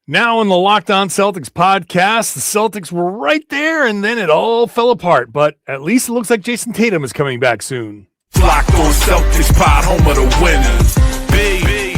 Now on the Locked On Celtics podcast, the Celtics were right there and then it all fell apart. But at least it looks like Jayson Tatum is coming back soon. Locked On Celtics pod, home of the winners. Hey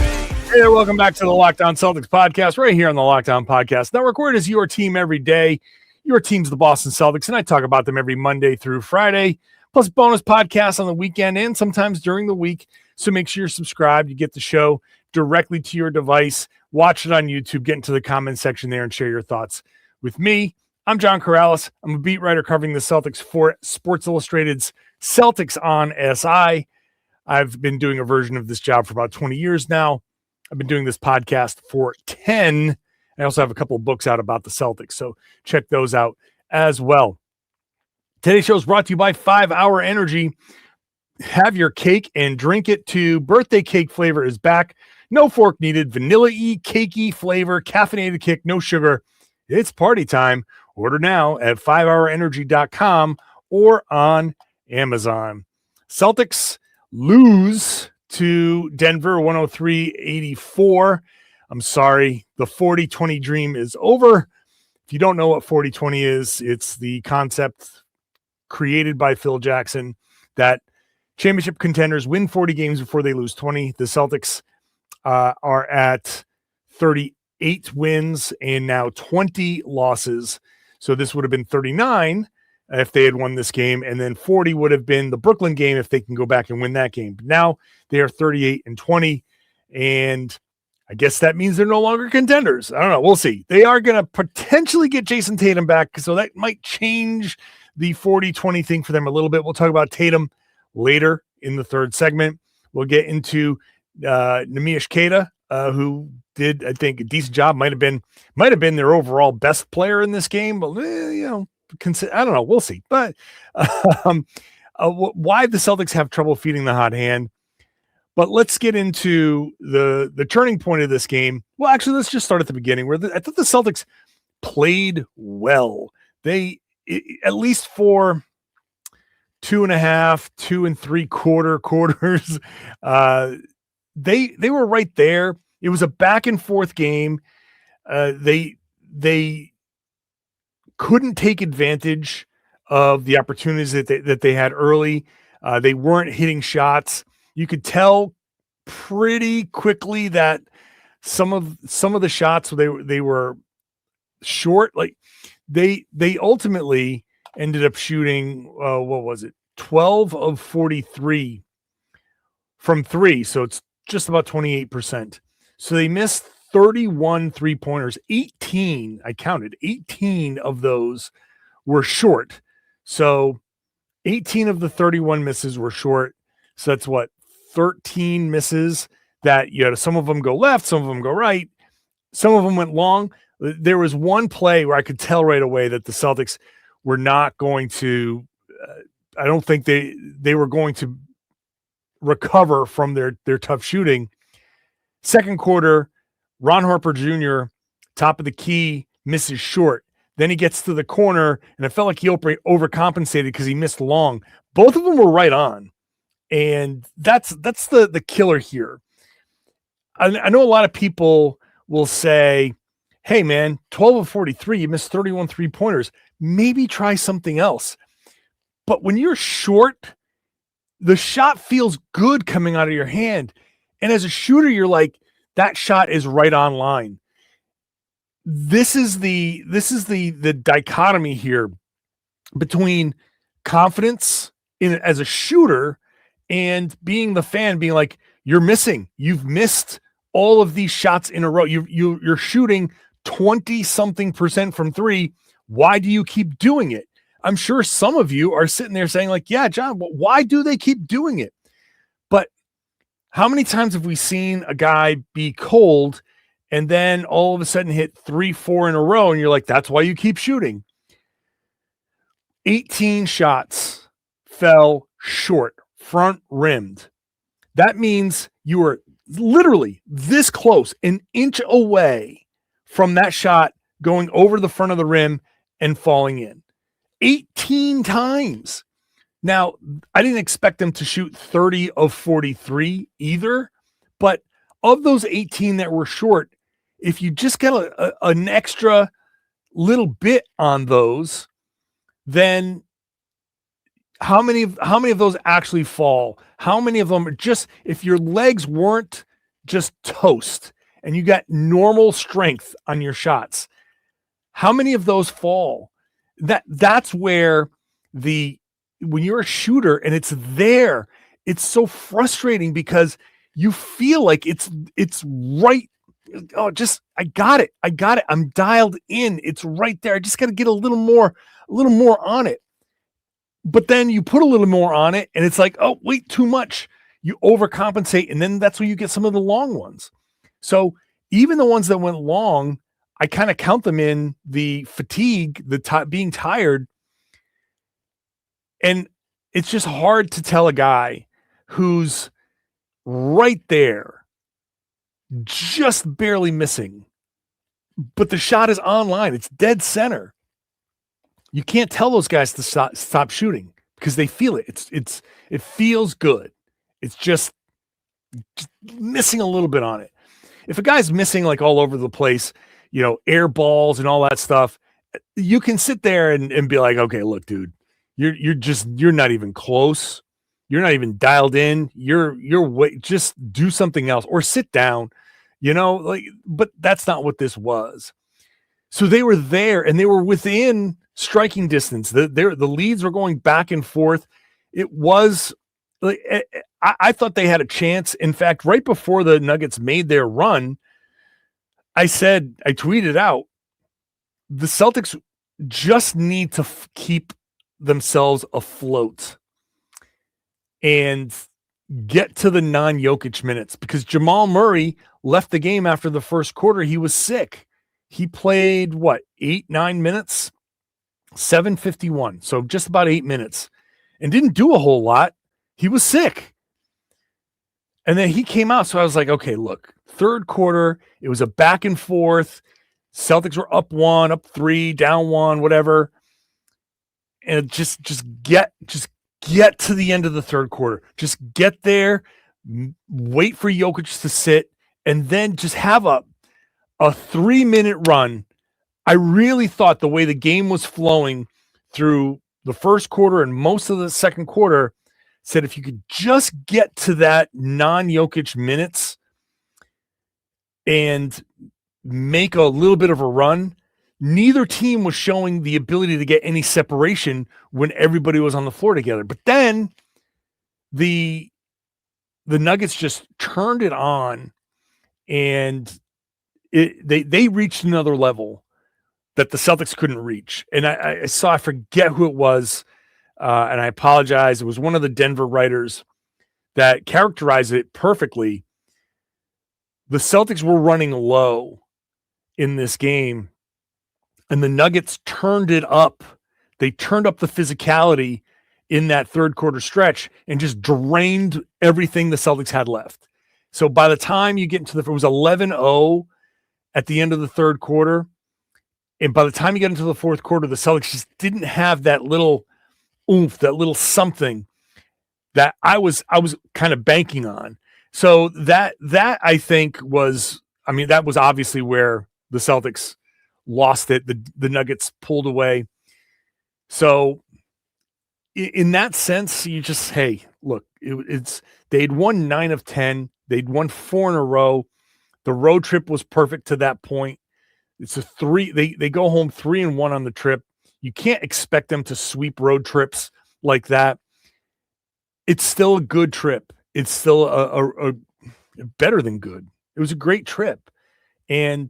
there, welcome back to the Locked On Celtics podcast, right here on the Locked On Podcast Network, where it is your team every day. Your team's the Boston Celtics, and I talk about them every Monday through Friday, plus bonus podcasts on the weekend and sometimes during the week. So make sure you're subscribed. You get the show directly to your device. Watch it on YouTube. Get into the comment section there and share your thoughts with me. I'm John Karalis. I'm a beat writer covering the Celtics for Sports Illustrated's Celtics on SI. I've been doing a version of this job for about 20 years now. I've been doing this podcast for 10. I also have a couple of books out about the Celtics, so check those out as well. Today's show is brought to you by 5 Hour Energy. Have your cake and drink it too. Birthday cake flavor is back. No fork needed. Vanilla-y, cakey flavor, caffeinated kick, no sugar. It's party time. Order now at 5hourenergy.com or on Amazon. Celtics lose to Denver 103-84. I'm sorry. The 40-20 dream is over. If you don't know what 40-20 is, it's the concept created by Phil Jackson that championship contenders win 40 games before they lose 20. The Celtics are at 38 wins and now 20 losses. So this would have been 39 if they had won this game, and then 40 would have been the Brooklyn game if they can go back and win that game. But now they are 38-20, and I guess that means they're no longer contenders. I don't know. We'll see. They are going to potentially get Jayson Tatum back, so that might change the 40-20 thing for them a little bit. We'll talk about Tatum later in the third segment. We'll get into Neemias Queta, who did, I think, a decent job. Might have been their overall best player in this game, but I don't know. We'll see. But why the Celtics have trouble feeding the hot hand. But let's get into the turning point of this game. Well, actually, let's just start at the beginning, where I thought the Celtics played well. They, at least for 2.5, 2 3/4 quarters, they were right there. It was a back and forth game. They couldn't take advantage of the opportunities that they had early. They weren't hitting shots. You could tell pretty quickly that some of the shots they were short. Like they ultimately ended up shooting 12 of 43 from three. So it's just about 28%. So they missed 31 3-pointers. 18, I counted, 18 of those were short. So 18 of the 31 misses were short. So that's 13 misses that, some of them go left, some of them go right. Some of them went long. There was one play where I could tell right away that the Celtics were not going to, I don't think they were going to recover from their tough shooting. Second quarter, Ron Harper Jr., top of the key, misses short. Then he gets to the corner, and I felt like he overcompensated because he missed long. Both of them were right on, and that's the killer here. I know a lot of people will say, hey, man, 12 of 43, you missed 31 3-pointers. Maybe try something else. But when you're short, the shot feels good coming out of your hand. And as a shooter, you're like, that shot is right on line. This is the dichotomy here between confidence as a shooter and being the fan, being like, you're missing. You've missed all of these shots in a row. You're shooting 20-something% from three. Why do you keep doing it? I'm sure some of you are sitting there saying like, yeah, John, why do they keep doing it? But how many times have we seen a guy be cold and then all of a sudden hit 3-4 in a row, and you're like, that's why you keep shooting? 18 shots fell short, front rimmed. That means you were literally this close, an inch away from that shot going over the front of the rim and falling in. 18 times. Now, I didn't expect them to shoot 30 of 43 either, but of those 18 that were short, if you just get an extra little bit on those, then how many of those actually fall? How many of them are just, if your legs weren't just toast and you got normal strength on your shots, how many of those fall? That's where when you're a shooter and it's there, it's so frustrating because you feel like it's right. Oh, I got it. I'm dialed in. It's right there. I just got to get a little more on it. But then you put a little more on it and it's like, oh, wait, too much. You overcompensate. And then that's where you get some of the long ones. So even the ones that went long, I kind of count them in the fatigue, being tired. And it's just hard to tell a guy who's right there, just barely missing, but the shot is online. It's dead center. You can't tell those guys to stop shooting because they feel it. It feels good. It's just missing a little bit on it. If a guy's missing like all over the place, air balls and all that stuff, you can sit there and be like, okay, look, dude, you're not even close. You're not even dialed in. Just do something else or sit down, but that's not what this was. So they were there and they were within striking distance. The leads were going back and forth. It was like, I thought they had a chance. In fact, right before the Nuggets made their run, I tweeted out, the Celtics just need to keep themselves afloat and get to the non-Jokic minutes, because Jamal Murray left the game after the first quarter. He was sick. He played 8-9 minutes, 7:51. So just about 8 minutes and didn't do a whole lot. He was sick. And then he came out. So I was like, okay, look, third quarter, it was a back and forth. Celtics were up 1, up 3, down 1, whatever. And just get to the end of the third quarter. Just get there, wait for Jokic to sit, and then just have a 3-minute run. I really thought the way the game was flowing through the first quarter and most of the second quarter said if you could just get to that non-Jokic minutes and make a little bit of a run, neither team was showing the ability to get any separation when everybody was on the floor together. But then the Nuggets just turned it on, and they reached another level that the Celtics couldn't reach. And I forget who it was, and I apologize. It was one of the Denver writers that characterized it perfectly. The Celtics were running low in this game, and the Nuggets turned it up. They turned up the physicality in that third quarter stretch and just drained everything the Celtics had left. So by the time you get into it was 11-0 at the end of the third quarter. And by the time you get into the fourth quarter, the Celtics just didn't have that little oomph, that little something that I was kind of banking on. So that I think was, that was obviously where the Celtics lost it. The Nuggets pulled away. So in that sense, you just, hey, look, they'd won 9 of 10. They'd won 4 in a row. The road trip was perfect to that point. It's a 3. They go home 3-1 on the trip. You can't expect them to sweep road trips like that. It's still a good trip. It's still a better than good. It was a great trip. And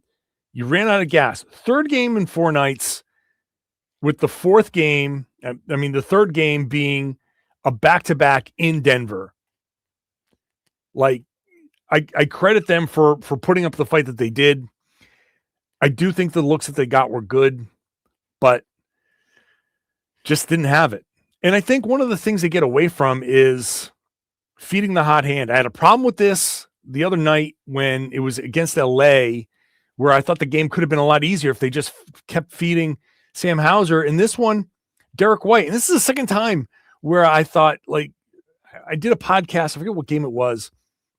you ran out of gas. Third game in 4 nights, with the fourth game, the third game being a back-to-back in Denver. Like, I credit them for putting up the fight that they did. I do think the looks that they got were good, but just didn't have it. And I think one of the things they get away from is feeding the hot hand. I had a problem with this the other night when it was against LA, where I thought the game could have been a lot easier if they just kept feeding Sam Hauser. And this one, Derrick White. And this is the second time where I thought, like, I did a podcast. I forget what game it was.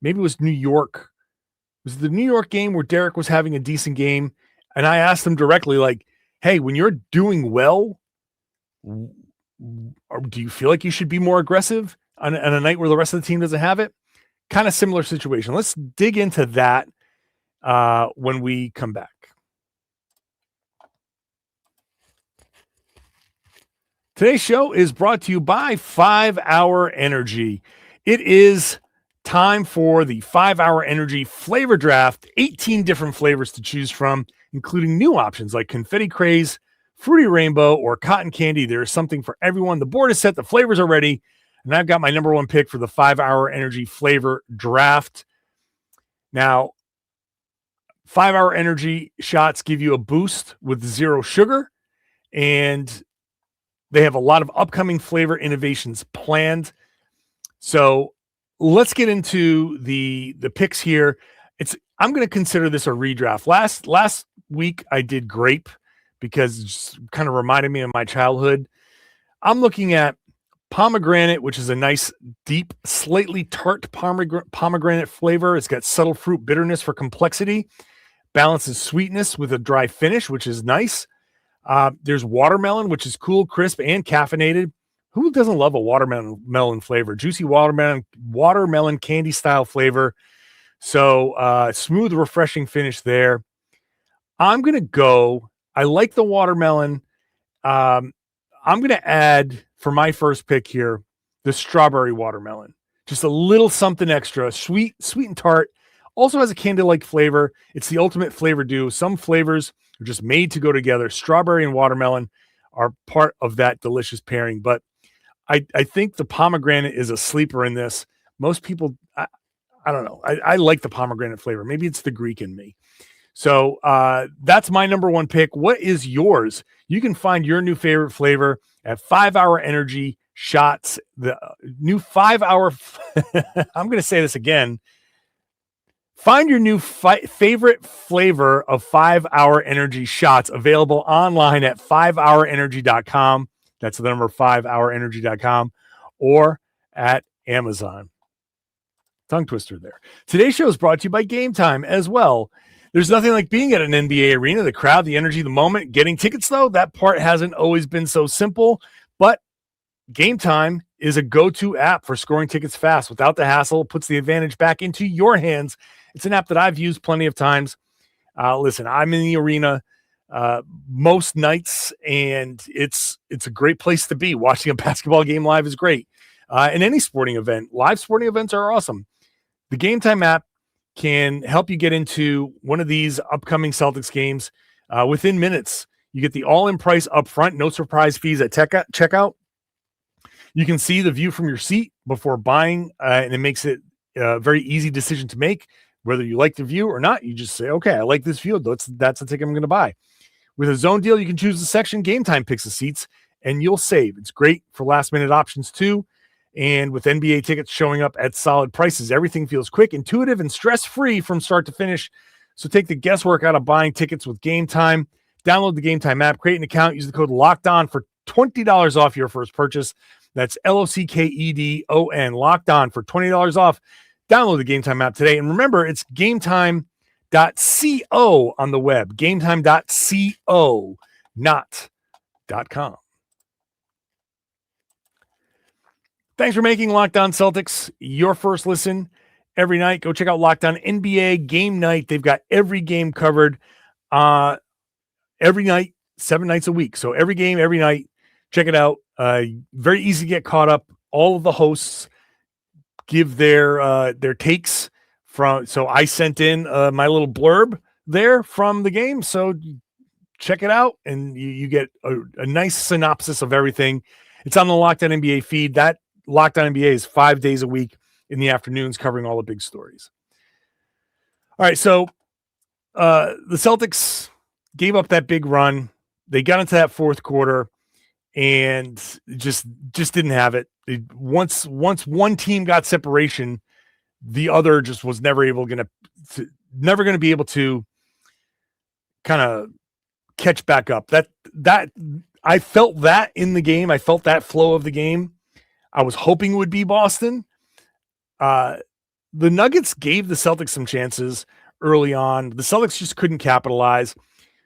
Maybe it was New York was the New York game where Derrick was having a decent game, and I asked him directly, like, "Hey, when you're doing well, do you feel like you should be more aggressive on a night where the rest of the team doesn't have it?" Kind of similar situation. Let's dig into that when we come back. Today's show is brought to you by 5 Hour Energy. It is time for the 5 Hour Energy flavor draft. 18 different flavors to choose from, including new options like Confetti Craze, Fruity Rainbow, or Cotton Candy. There is something for everyone. The board is set. The flavors are ready. And I've got my number one pick for the 5 Hour Energy flavor draft. Now, 5 Hour Energy shots give you a boost with 0 sugar, and they have a lot of upcoming flavor innovations planned. So let's get into the picks here. I'm going to consider this a redraft. Last week I did grape because it just kind of reminded me of my childhood. I'm looking at pomegranate, which is a nice, deep, slightly tart pomegranate flavor. It's got subtle fruit bitterness for complexity, balances sweetness with a dry finish, which is nice. There's watermelon, which is cool, crisp, and caffeinated. Who doesn't love a watermelon flavor? Juicy watermelon candy style flavor. So smooth, refreshing finish there. I'm going to go. I like the watermelon. I'm going to add for my first pick here the strawberry watermelon. Just a little something extra, sweet and tart. Also has a candy-like flavor. It's the ultimate flavor duo. Some flavors are just made to go together. Strawberry and watermelon are part of that delicious pairing. But I think the pomegranate is a sleeper in this. Most people, I don't know. I like the pomegranate flavor. Maybe it's the Greek in me. So that's my number one pick. What is yours? You can find your new favorite flavor at 5 Hour Energy Shots. The new 5 Hour. I'm going to say this again. Find your new favorite flavor of 5 Hour Energy Shots available online at 5hourenergy.com. That's the number 5hourenergy.com or at Amazon. Tongue twister there. Today's show is brought to you by Game Time as well. There's nothing like being at an NBA arena, the crowd, the energy, the moment. Getting tickets, though, that part hasn't always been so simple, but Game Time is a go-to app for scoring tickets fast without the hassle. It puts the advantage back into your hands. It's an app that I've used plenty of times. Listen, I'm in the arena most nights, and it's a great place to be. Watching a basketball game live is great. And any sporting event. Live sporting events are awesome. The Game Time app can help you get into one of these upcoming Celtics games within minutes. You get the all-in price up front, no surprise fees at checkout. You can see the view from your seat before buying, and it makes it a very easy decision to make. Whether you like the view or not, you just say, okay, I like this view. That's the ticket I'm going to buy. With a zone deal, you can choose the section. Game Time picks the seats, and you'll save. It's great for last-minute options, too. And with NBA tickets showing up at solid prices, everything feels quick, intuitive, and stress-free from start to finish. So take the guesswork out of buying tickets with Game Time. Download the Game Time app, create an account, use the code LOCKEDON for $20 off your first purchase. That's LOCKEDON, Locked On, for $20 off. Download the Game Time app today. And remember, it's gametime.co on the web. Gametime.co, not .com. Thanks for making Locked On Celtics your first listen every night. Go check out Locked On NBA Game Night. They've got every game covered every night, 7 nights a week. So every game, every night, check it out. Very easy to get caught up. All of the hosts give their takes from. So I sent in my little blurb there from the game. So check it out, and you get a nice synopsis of everything. It's on the Locked On NBA feed. That Locked On NBA is 5 days a week in the afternoons, covering all the big stories. All right, so the Celtics gave up that big run. They got into that fourth quarter and just didn't have it. Once one team got separation, the other just was never going to be able to kind of catch back up. That I felt that in the game. I felt that flow of the game. I was hoping it would be Boston. The Nuggets gave the Celtics some chances early on. The Celtics just couldn't capitalize.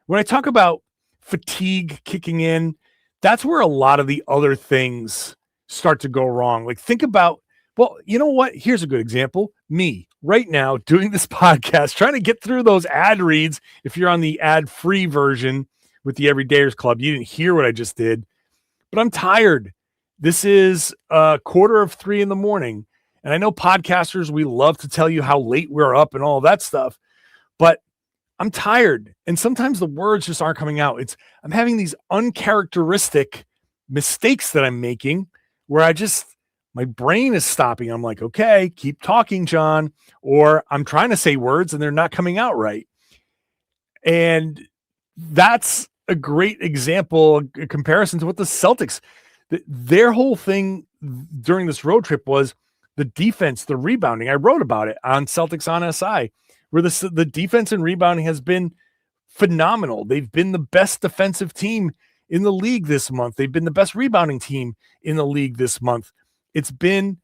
When I talk about fatigue kicking in, that's where a lot of the other things start to go wrong. Like, think about, well, you know what? Here's a good example. Me right now doing this podcast, trying to get through those ad reads. If you're on the ad-free version with the Everydayers Club, you didn't hear what I just did, but I'm tired. This is 2:45 a.m. And I know podcasters, we love to tell you how late we're up and all that stuff, but I'm tired. And sometimes the words just aren't coming out. I'm having these uncharacteristic mistakes that I'm making where my brain is stopping. I'm like, okay, keep talking, John. Or I'm trying to say words and they're not coming out right. And that's a great example, a comparison to what the Celtics, their whole thing during this road trip was the defense, the rebounding. I wrote about it on Celtics on SI, where the defense and rebounding has been phenomenal. They've been the best defensive team in the league this month. They've been the best rebounding team in the league this month. It's been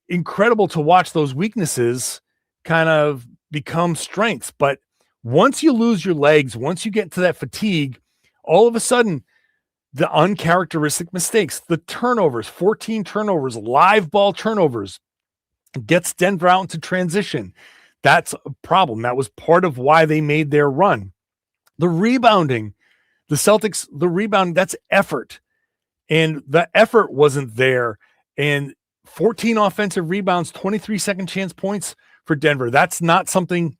incredible to watch those weaknesses kind of become strengths. But once you lose your legs, once you get into that fatigue, all of a sudden, the uncharacteristic mistakes, the turnovers, 14 turnovers, live ball turnovers, gets Denver out into transition. That's a problem. That was part of why they made their run. The rebounding, the Celtics, the rebounding, that's effort. And the effort wasn't there. And 14 offensive rebounds, 23 second chance points for Denver. That's not something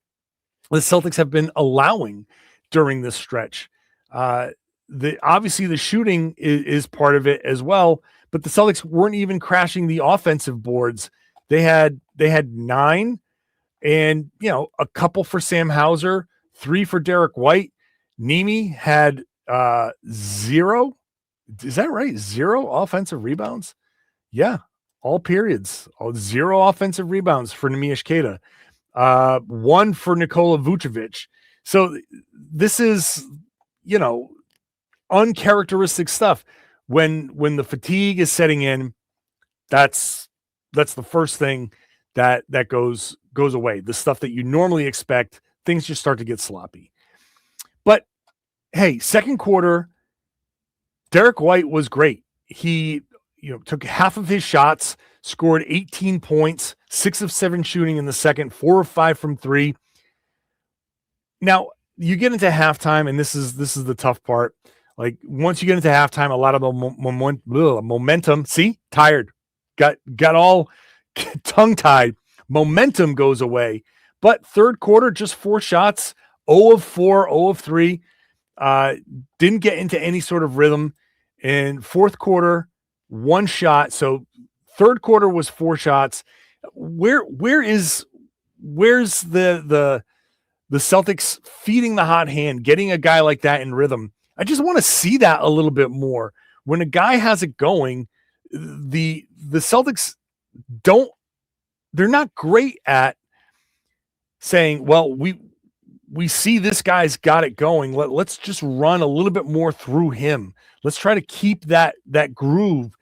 the Celtics have been allowing during this stretch. Obviously the shooting is part of it as well, but the Celtics weren't even crashing the offensive boards. They had 9 and, a couple for Sam Hauser, 3 for Derrick White. Nemi had 0. Is that right? 0 offensive rebounds. Yeah. All periods, 0 offensive rebounds for Neemias Queta, 1 for Nikola Vucevic. So this is, uncharacteristic stuff. When the fatigue is setting in, that's the first thing that goes away. The stuff that you normally expect, things just start to get sloppy. But hey, second quarter, Derrick White was great. He took half of his shots, scored 18 points, 6 of 7 shooting in the second, 4 of 5 from 3. Now you get into halftime, and this is the tough part. Like, once you get into halftime, a lot of the momentum, tired, got all tongue-tied. Momentum goes away. But third quarter, just 4 shots, 0 of 4, 0 of 3. Didn't get into any sort of rhythm. In fourth quarter, 1 shot. So third quarter was 4 shots. Where's the Celtics feeding the hot hand, getting a guy like that in rhythm? I just want to see that a little bit more. When a guy has it going, the Celtics they're not great at saying, well, we see this guy's got it going. Let's just run a little bit more through him. Let's try to keep that groove.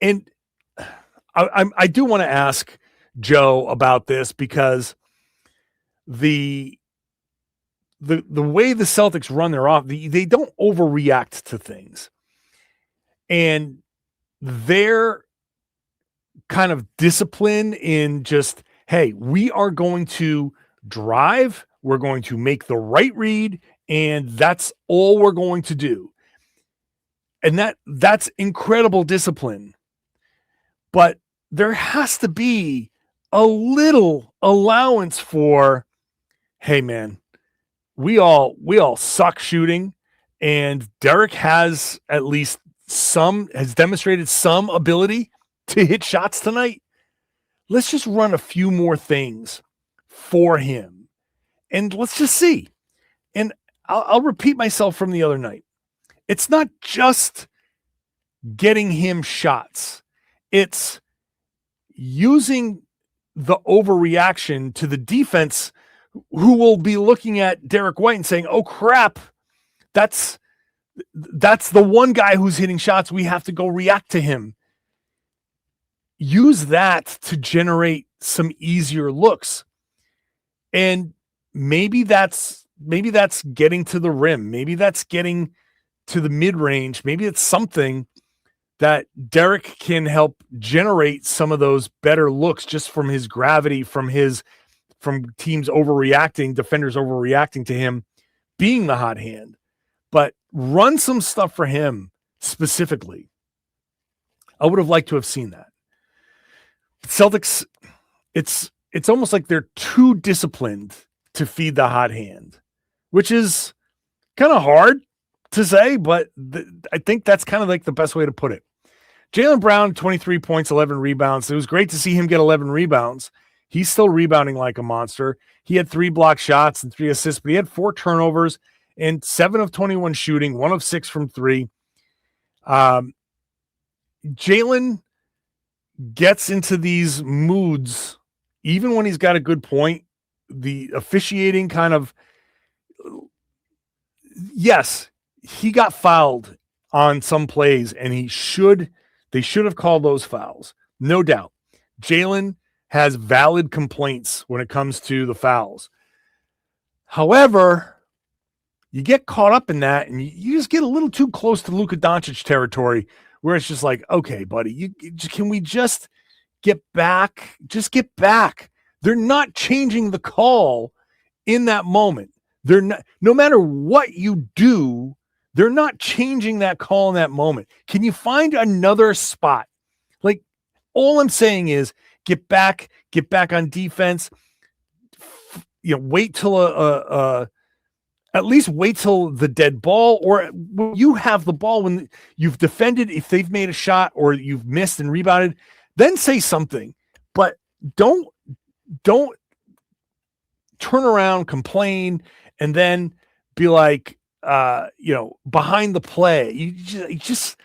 And I do want to ask Joe about this, because the way the Celtics run their off, they don't overreact to things. And their kind of discipline in just, hey, we are going to drive, we're going to make the right read, and that's all we're going to do. And that's incredible discipline. But there has to be a little allowance for, hey man, we all suck shooting, and Derrick has demonstrated some ability to hit shots tonight. Let's just run a few more things for him, and let's just see. And I'll repeat myself from the other night. It's not just getting him shots. It's using the overreaction to the defense, who will be looking at Derrick White and saying, oh crap, that's the one guy who's hitting shots. We have to go react to him. Use that to generate some easier looks. And maybe that's getting to the rim. Maybe that's getting to the mid-range. Maybe it's something that Derrick can help generate some of those better looks just from his gravity, from teams overreacting, defenders overreacting to him being the hot hand. But run some stuff for him specifically. I would have liked to have seen that. Celtics, it's almost like they're too disciplined to feed the hot hand, which is kind of hard to say, but I think that's kind of like the best way to put it. Jaylen Brown, 23 points, 11 rebounds. It was great to see him get 11 rebounds. He's still rebounding like a monster. He had 3 blocked shots and 3 assists, but he had 4 turnovers and 7 of 21 shooting, 1 of 6 from 3. Jaylen gets into these moods even when he's got a good point. The officiating kind of, yes, he got fouled on some plays, and they should have called those fouls. No doubt. Jaylen has valid complaints when it comes to the fouls. However, you get caught up in that, and you just get a little too close to Luka Doncic territory where it's just like, okay, buddy, can we just get back? Just get back. They're not changing the call in that moment. They're not, no matter what you do, they're not changing that call in that moment. Can you find another spot? Like, all I'm saying is get back on defense. Wait till at least wait till the dead ball, or when you have the ball, when you've defended, if they've made a shot or you've missed and rebounded, then say something. But don't turn around, complain, and then be like, behind the play. You just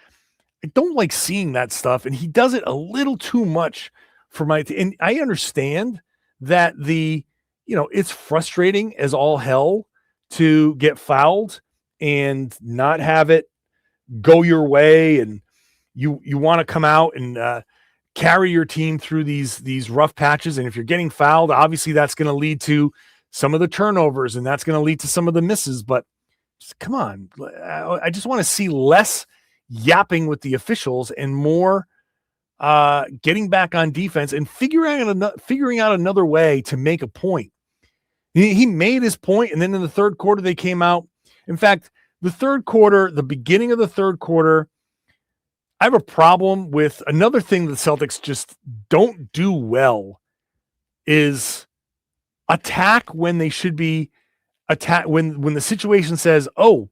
I don't like seeing that stuff, and he does it a little too much for my. And I understand that it's frustrating as all hell to get fouled and not have it go your way, and you want to come out and carry your team through these rough patches. And if you're getting fouled, obviously that's going to lead to some of the turnovers, and that's going to lead to some of the misses. But come on, I just want to see less yapping with the officials and more getting back on defense and figuring out another way to make a point. He made his point, and then in the third quarter, they came out. In fact, the beginning of the third quarter, I have a problem with another thing the Celtics just don't do well is attack when they should be attack when the situation says, oh,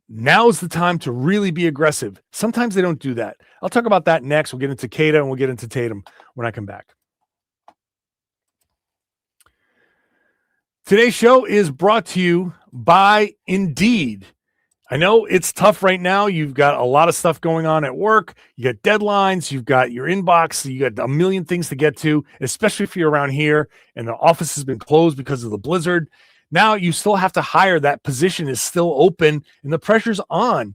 now's the time to really be aggressive. Sometimes they don't do that. I'll talk about that next. We'll get into Queta and we'll get into Tatum when I come back. Today's show is brought to you by Indeed. I know it's tough right now. You've got a lot of stuff going on at work. You got deadlines. You've got your inbox. You got a million things to get to, especially if you're around here and the office has been closed because of the blizzard. Now you still have to hire. That position is still open and the pressure's on.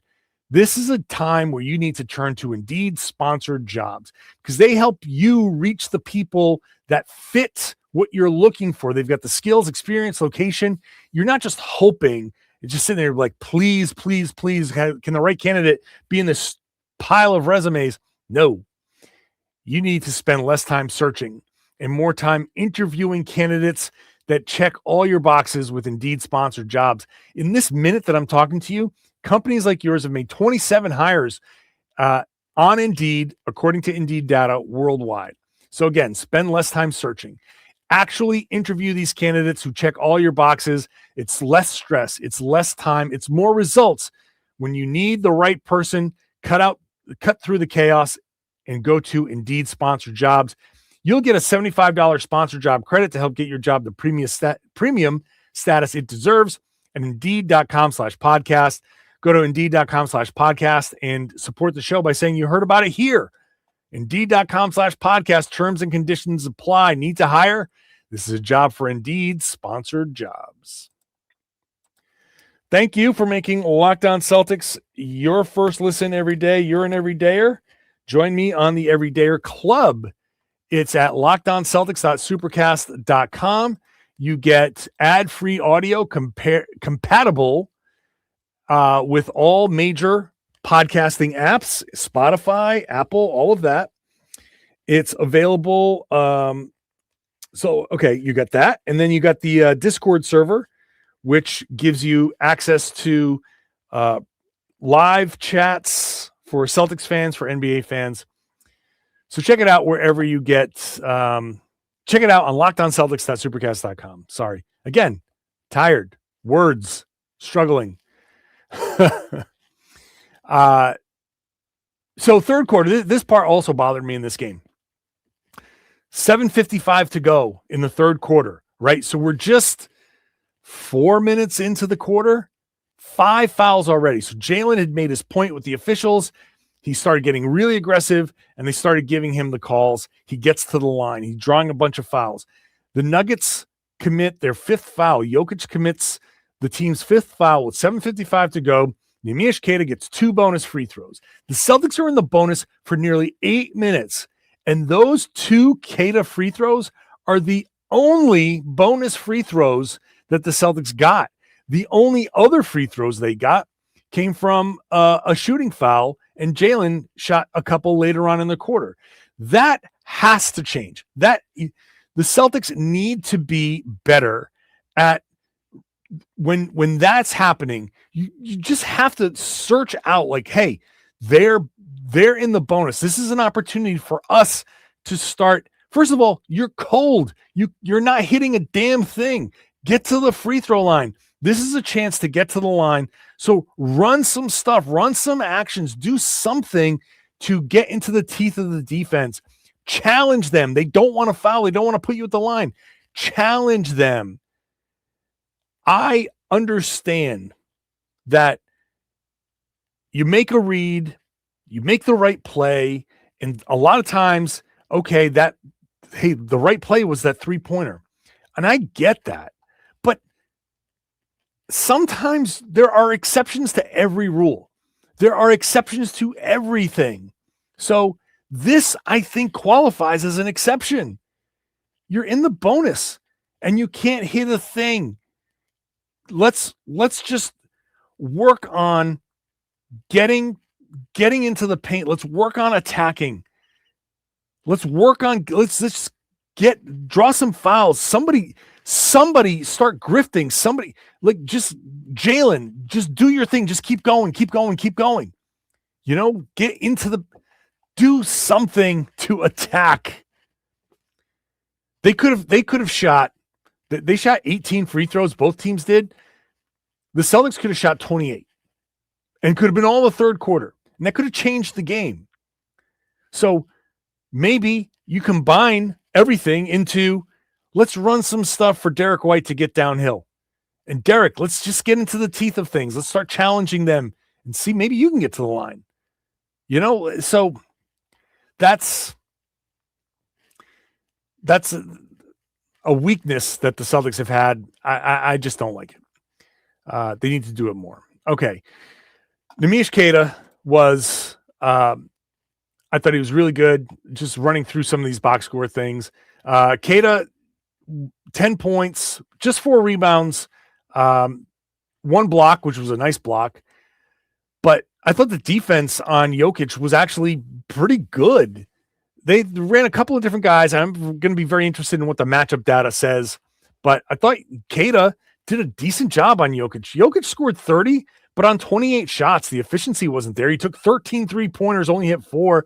This is a time where you need to turn to Indeed sponsored jobs because they help you reach the people that fit what you're looking for. They've got the skills, experience, location. You're not just hoping. It's just sitting there like, please, please, please, can the right candidate be in this pile of resumes? No. You need to spend less time searching and more time interviewing candidates that check all your boxes with Indeed sponsored jobs. In this minute that I'm talking to you, companies like yours have made 27 hires on Indeed, according to Indeed data worldwide. So again, spend less time searching. Actually interview these candidates who check all your boxes. It's less stress. It's less time. It's more results. When you need the right person, cut through the chaos and go to Indeed sponsored jobs. You'll get a $75 sponsored job credit to help get your job the premium status it deserves at Indeed.com/podcast. Go to Indeed.com/podcast and support the show by saying you heard about it here. Indeed.com/podcast. Terms and conditions apply. Need to hire? This is a job for Indeed sponsored jobs. Thank you for making Locked On Celtics your first listen every day. You're an everydayer. Join me on the Everydayer Club. It's at LockedOnCeltics.supercast.com. You get ad-free audio compatible with all major podcasting apps, Spotify, Apple, all of that. It's available. You got that. And then you got the Discord server, which gives you access to live chats for Celtics fans, for NBA fans. So check it out wherever you get. Check it out on LockedOnCeltics.supercast.com. Sorry. Again, tired. Words. Struggling. So third quarter, this part also bothered me in this game. 7:55 to go in the third quarter, right? So we're just 4 minutes into the quarter, 5 fouls already. So Jaylen had made his point with the officials. He started getting really aggressive, and they started giving him the calls. He gets to the line. He's drawing a bunch of fouls. The Nuggets commit their 5th foul. Jokic commits the team's 5th foul with 7:55 to go. Neemias Queta gets 2 bonus free throws. The Celtics are in the bonus for nearly 8 minutes, and those 2 Queta free throws are the only bonus free throws that the Celtics got. The only other free throws they got came from a shooting foul, and Jaylen shot a couple later on in the quarter. That has to change. The Celtics need to be better at when that's happening. You just have to search out like, hey, they're in the bonus. This is an opportunity for us to start. First of all, you're cold. You're not hitting a damn thing. Get to the free throw line. This is a chance to get to the line. So run some stuff, run some actions, do something to get into the teeth of the defense. Challenge them. They don't want to foul. They don't want to put you at the line. Challenge them. I understand that you make a read, you make the right play, and a lot of times, the right play was that 3-pointer. And I get that. But sometimes there are exceptions to every rule. There are exceptions to everything. So this, I think, qualifies as an exception. You're in the bonus and you can't hit a thing. Let's just work on getting into the paint. Let's work on attacking. Let's draw some fouls. Somebody start grifting. Somebody, like, just Jaylen, just do your thing. Just keep going. You know, do something to attack. They could have shot. They shot 18 free throws. Both teams did. The Celtics could have shot 28 and could have been all the third quarter. And that could have changed the game. So maybe you combine everything into, let's run some stuff for Derrick White to get downhill. And Derrick, let's just get into the teeth of things. Let's start challenging them and see, maybe you can get to the line. You know, so that's a weakness that the Celtics have had. I just don't like it. They need to do it more. Okay. Neemias Queta was, I thought he was really good, just running through some of these box score things. Queta, 10 points, just 4 rebounds, 1 block, which was a nice block. But I thought the defense on Jokic was actually pretty good. They ran a couple of different guys. I'm going to be very interested in what the matchup data says. But I thought Queta did a decent job on Jokic. Jokic scored 30, but on 28 shots, the efficiency wasn't there. He took 13 3-pointers, only hit 4.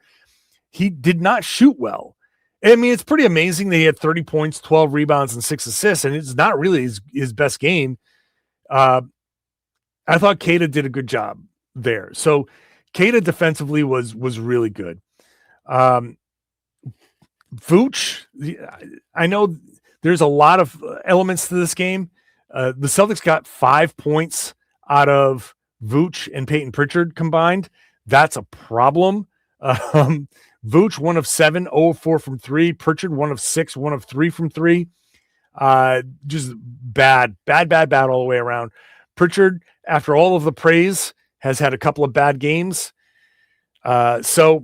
He did not shoot well. I mean, it's pretty amazing that he had 30 points, 12 rebounds, and 6 assists, and it's not really his best game. I thought Queta did a good job there. So Queta defensively was really good. Vooch, I know there's a lot of elements to this game. The Celtics got 5 points out of Vooch and Peyton Pritchard combined. That's a problem. Vooch, 1 of 7, 0 of 4 from 3. Pritchard, 1 of 6, 1 of 3 from 3. Just bad all the way around. Pritchard, after all of the praise, has had a couple of bad games. So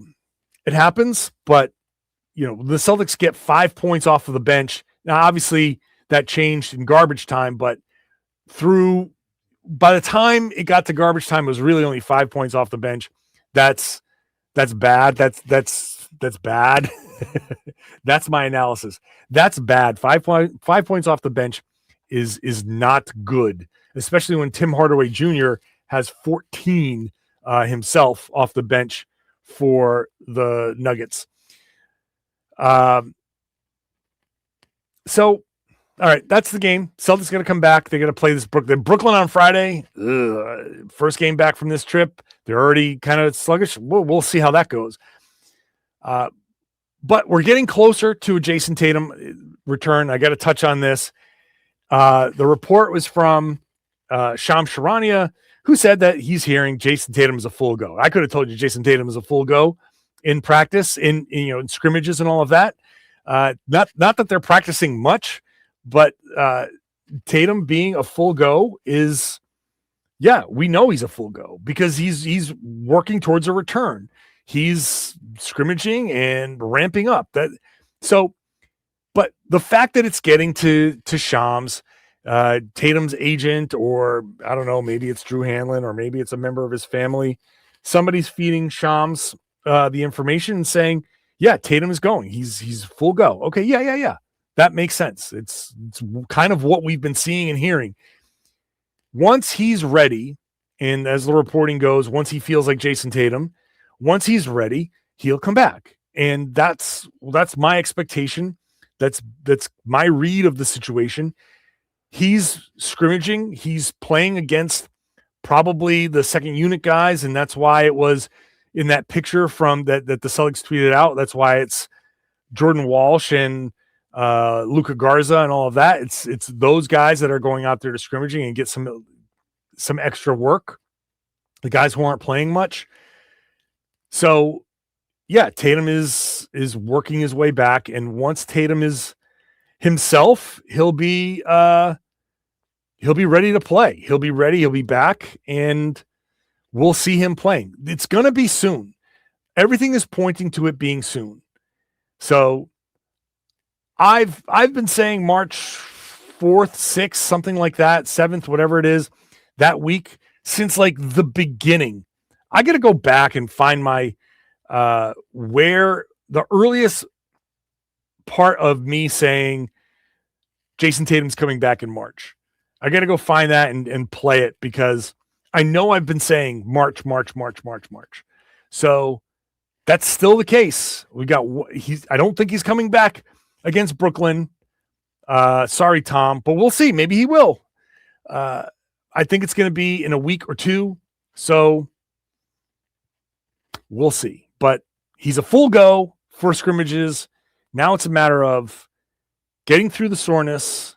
it happens, but you know, the Celtics get 5 points off of the bench. Now, obviously, that changed in garbage time, but by the time it got to garbage time, it was really only 5 points off the bench. That's bad. That's bad. That's my analysis. That's bad. 5 points off the bench is not good, especially when Tim Hardaway Jr. has 14 himself off the bench for the Nuggets. So, all right, that's the game. Celtics going to come back. They're going to play this Brooklyn on Friday. First game back from this trip. They're already kind of sluggish. We'll see how that goes. But we're getting closer to a Jayson Tatum return. I got to touch on this. The report was from Shams Charania, who said that he's hearing Jayson Tatum is a full go. I could have told you Jayson Tatum is a full go in practice, in scrimmages and all of that. Not that they're practicing much, but Tatum being a full go is, we know he's a full go because he's working towards a return. He's scrimmaging and ramping up. But the fact that it's getting to Shams, Tatum's agent, or I don't know, maybe it's Drew Hanlon, or maybe it's a member of his family, somebody's feeding Shams the information and saying, Tatum is going. He's full go. Okay, yeah. That makes sense. It's kind of what we've been seeing and hearing. Once he's ready, and as the reporting goes, once he feels like Jayson Tatum, once he's ready, he'll come back. And that's my expectation. That's my read of the situation. He's scrimmaging. He's playing against probably the second unit guys, and that's why it was in that picture from that the Celtics tweeted out. That's why it's Jordan Walsh and Luka Garza and all of that. It's those guys that are going out there to scrimmaging and get some extra work. The guys who aren't playing much. So, Tatum is working his way back, and once Tatum is himself, he'll be ready to play. He'll be ready. He'll be back, and we'll see him playing. It's going to be soon. Everything is pointing to it being soon. So I've been saying March 4th, 6th, something like that, 7th, whatever it is, that week since like the beginning. I got to go back and find my where the earliest part of me saying Jayson Tatum's coming back in March. I got to go find that and play it because I know I've been saying March. So that's still the case. I don't think he's coming back against Brooklyn. Sorry, Tom, but we'll see. Maybe he will. I think it's going to be in a week or two. So we'll see. But he's a full go for scrimmages. Now it's a matter of getting through the soreness,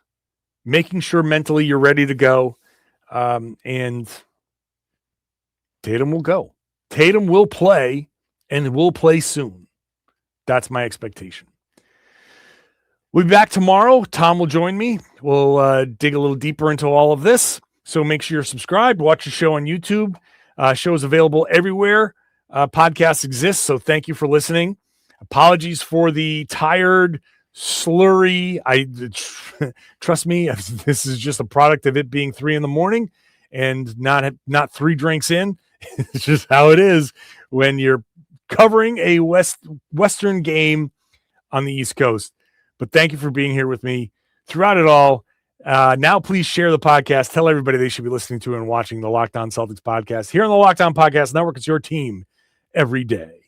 making sure mentally you're ready to go, and Tatum will go. Tatum will play, and will play soon. That's my expectation. We'll be back tomorrow. Tom will join me. We'll dig a little deeper into all of this. So make sure you're subscribed. Watch the show on YouTube. Show is available everywhere podcasts exist. So thank you for listening. Apologies for the tired, slurry. Trust me, this is just a product of it being 3 a.m. and not 3 drinks in. It's just how it is when you're covering a Western game on the East Coast. But thank you for being here with me throughout it all. Now, please share the podcast. Tell everybody they should be listening to and watching the Locked On Celtics podcast here on the Locked On Podcast Network. It's your team every day.